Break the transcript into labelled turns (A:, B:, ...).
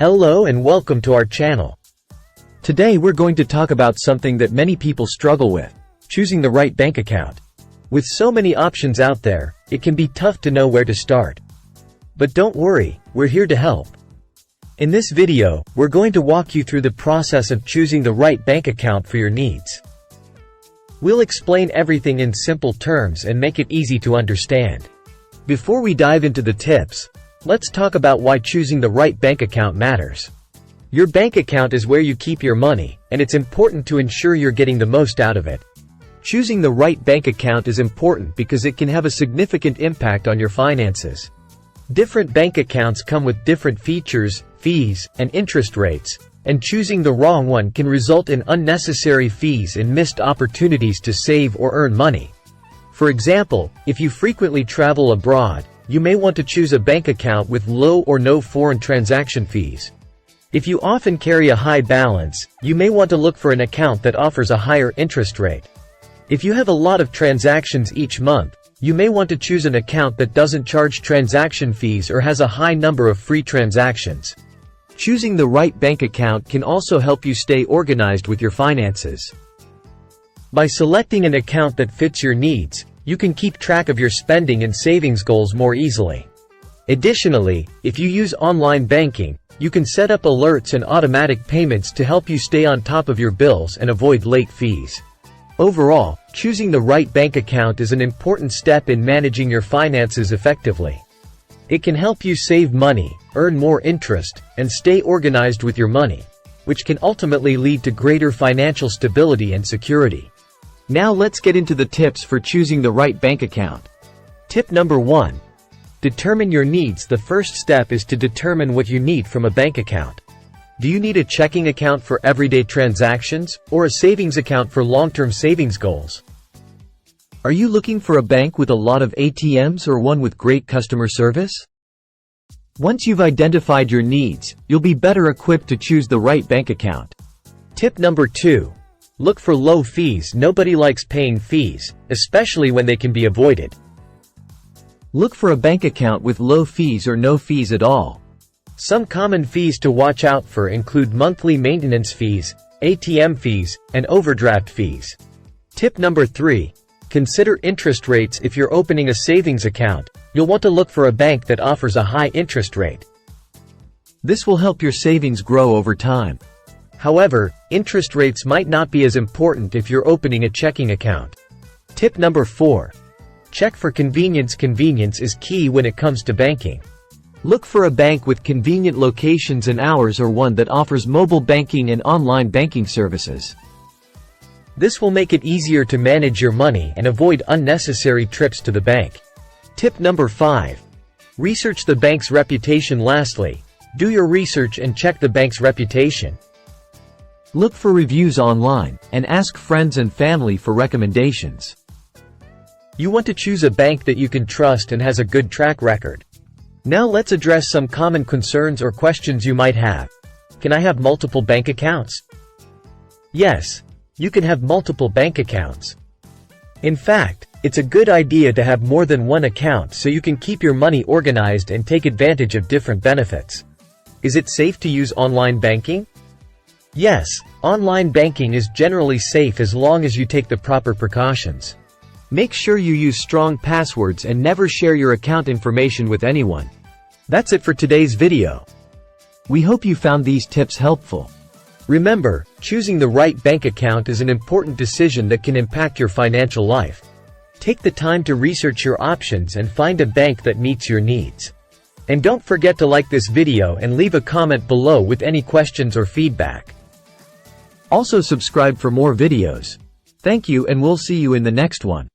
A: Hello and welcome to our channel. Today we're going to talk about something that many people struggle with: choosing the right bank account. With so many options out there, it can be tough to know where to start. But don't worry, we're here to help. In this video, we're going to walk you through the process of choosing the right bank account for your needs. We'll explain everything in simple terms and make it easy to understand. Before we dive into the tips, let's talk about why choosing the right bank account matters. Your bank account is where you keep your money, and it's important to ensure you're getting the most out of it. Choosing the right bank account is important because it can have a significant impact on your finances. Different bank accounts come with different features, fees, and interest rates, and choosing the wrong one can result in unnecessary fees and missed opportunities to save or earn money. For example, if you frequently travel abroad, you may want to choose a bank account with low or no foreign transaction fees. If you often carry a high balance, you may want to look for an account that offers a higher interest rate. If you have a lot of transactions each month, you may want to choose an account that doesn't charge transaction fees or has a high number of free transactions. Choosing the right bank account can also help you stay organized with your finances. By selecting an account that fits your needs, you can keep track of your spending and savings goals more easily. Additionally, if you use online banking, you can set up alerts and automatic payments to help you stay on top of your bills and avoid late fees. Overall, choosing the right bank account is an important step in managing your finances effectively. It can help you save money, earn more interest, and stay organized with your money, which can ultimately lead to greater financial stability and security. Now let's get into the tips for choosing the right bank account. Tip number 1. Determine your needs. The first step is to determine what you need from a bank account. Do you need a checking account for everyday transactions, or a savings account for long-term savings goals? Are you looking for a bank with a lot of ATMs or one with great customer service? Once you've identified your needs, you'll be better equipped to choose the right bank account. Tip number 2. Look for low fees. Nobody likes paying fees, especially when they can be avoided. Look for a bank account with low fees or no fees at all. Some common fees to watch out for include monthly maintenance fees, ATM fees, and overdraft fees. Tip number 3. Consider interest rates. If you're opening a savings account, you'll want to look for a bank that offers a high interest rate. This will help your savings grow over time. However, interest rates might not be as important if you're opening a checking account. Tip number 4. Check for convenience. Convenience is key when it comes to banking. Look for a bank with convenient locations and hours, or one that offers mobile banking and online banking services. This will make it easier to manage your money and avoid unnecessary trips to the bank. Tip number 5. Research the bank's reputation. Lastly, do your research and check the bank's reputation. Look for reviews online, and ask friends and family for recommendations. You want to choose a bank that you can trust and has a good track record. Now let's address some common concerns or questions you might have. Can I have multiple bank accounts? Yes, you can have multiple bank accounts. In fact, it's a good idea to have more than one account so you can keep your money organized and take advantage of different benefits. Is it safe to use online banking? Yes, online banking is generally safe as long as you take the proper precautions. Make sure you use strong passwords and never share your account information with anyone. That's it for today's video. We hope you found these tips helpful. Remember, choosing the right bank account is an important decision that can impact your financial life. Take the time to research your options and find a bank that meets your needs. And don't forget to like this video and leave a comment below with any questions or feedback. Also subscribe for more videos. Thank you, and we'll see you in the next one.